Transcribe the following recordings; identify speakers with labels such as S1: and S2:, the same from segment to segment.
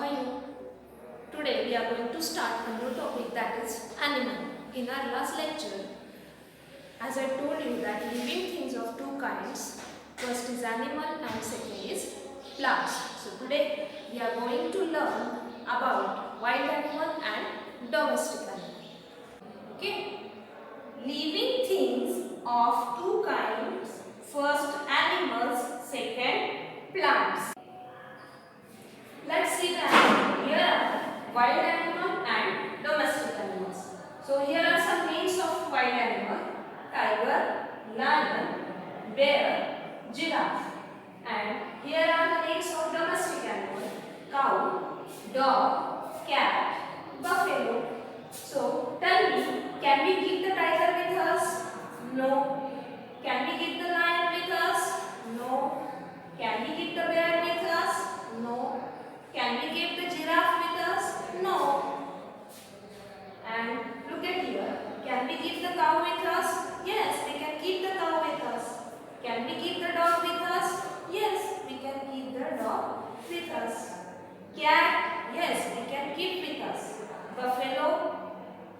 S1: are you? Today we are going to start a new topic, that is animal. In our last lecture, as I told you that living things of two kinds, first is animal and second is plants. So today we are going to learn about wild animal and domestic animal. Okay? Living things of two kinds, first animals, second plants. Let's see the animal. Here are wild animal and domestic animals. So here are some names of wild animal: tiger, lion, bear, giraffe. And here are the names of domestic animal: cow, dog, cat, buffalo. So tell me, can we keep the tiger with us? No. Can we keep the lion with us? No. Can we keep the bear with us? No. Can we keep the giraffe with us? No. And look at here. Can we keep the cow with us? Yes, we can keep the cow with us. Can we keep the dog with us? Yes, we can keep the dog with us. Cat, yes, we can keep with us. Buffalo,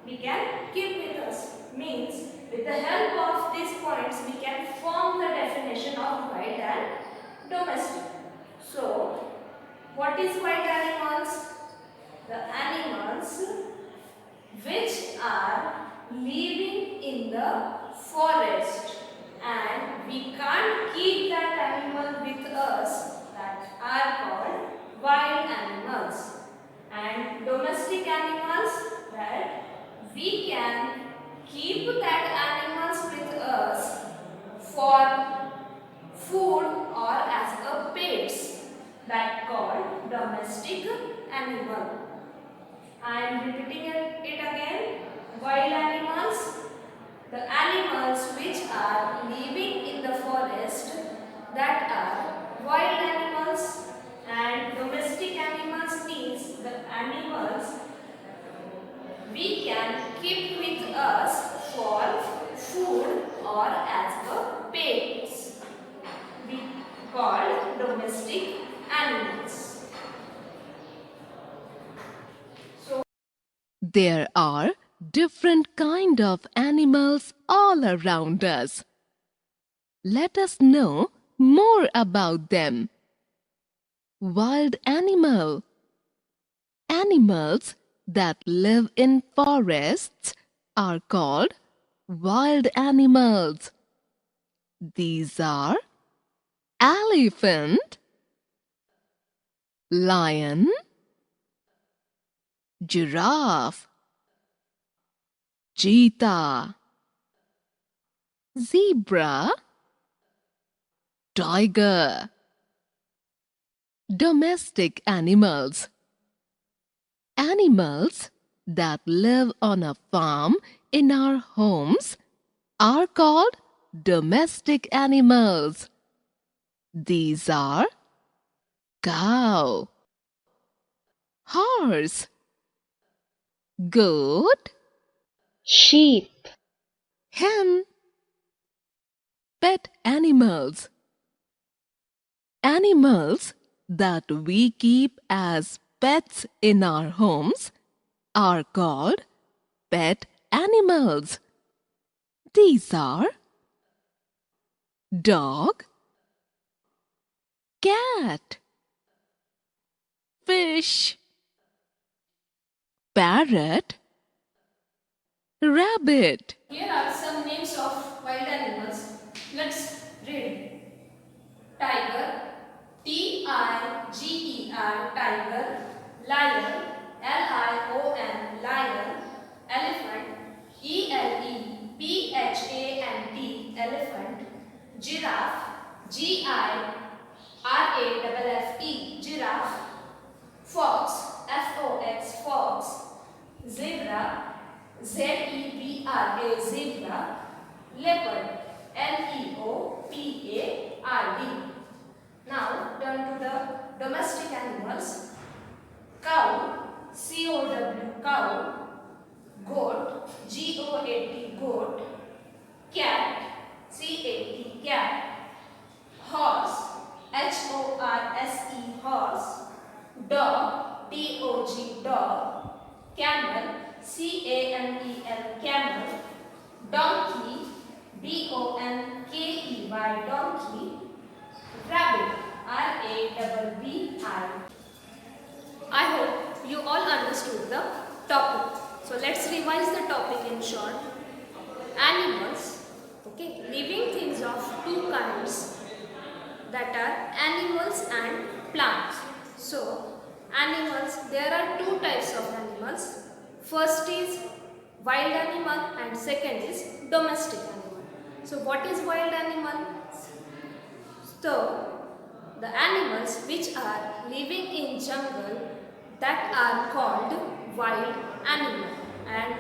S1: we can keep with us. Means, with the help of these points, we can form the definition of wild and domestic. So, what is wild animals? The animals which are living in the forest, and we can't keep that animal with us, that are called wild animals. And domestic animals, that we can keep that animals with us for food or as a pets, that called domestic animal. I am repeating it again. Wild animals, the animals which are living in the forest, that are wild animals. And domestic animals means the animals we can keep with us for food or as a pets. We call domestic animals. So
S2: There are different kind of animals all around us. Let us know more about them. Wild animal. Animals that live in forests are called wild animals. These are elephant, lion, giraffe, cheetah, zebra, tiger. Domestic animals. Animals that live on a farm in our homes are called domestic animals. These are cow, horse, goat,
S3: sheep,
S2: hen. Pet animals. Animals that we keep as pets in our homes are called pet animals. These are dog, cat, fish, parrot, rabbit.
S1: here are some names of wild animals. Let's read. Tiger, Tiger, tiger. Lion, Lion, lion. Elephant, Elephant, elephant. Giraffe, Giraffe, giraffe. Fox, Fox, fox. Zebra, zebra. Leopard, leopard. Now turn to the domestic animals. Cow, cow. Goat, goat. Cat, cat. Horse, horse. Dog, C-A-M-E-L, camel. Donkey, D-O-N-K-E-Y, donkey. Rabbit, R-A-B-B-I. I hope you all understood the topic. So let's revise the topic in short. Animals, okay, living things of two kinds, that are animals and plants. So animals, there are two types of animals. First is wild animal and second is domestic animal. So what is wild animal? So the animals which are living in jungle, that are called wild animal. And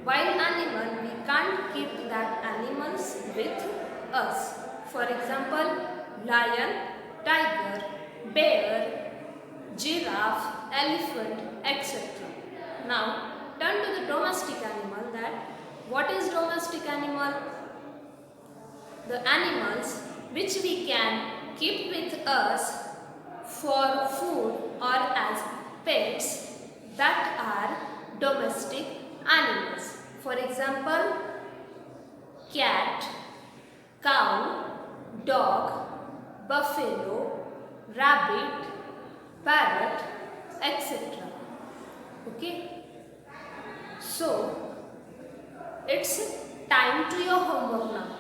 S1: wild animal, we can't keep that animals with us. For example, lion, tiger, bear, giraffe, elephant, etc. Now turn to the domestic animal. That what is domestic animal? The animals which we can keep with us for food or as pets, that are domestic animals. For example, cat, cow, dog, buffalo, rabbit, parrot, etc. Okay. So it's time to your homework now.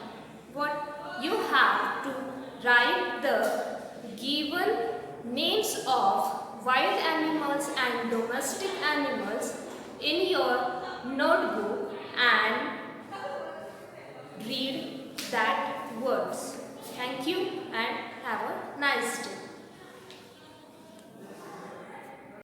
S1: What you have to write the given names of wild animals and domestic animals in your notebook and read that words. Thank you and have a nice day.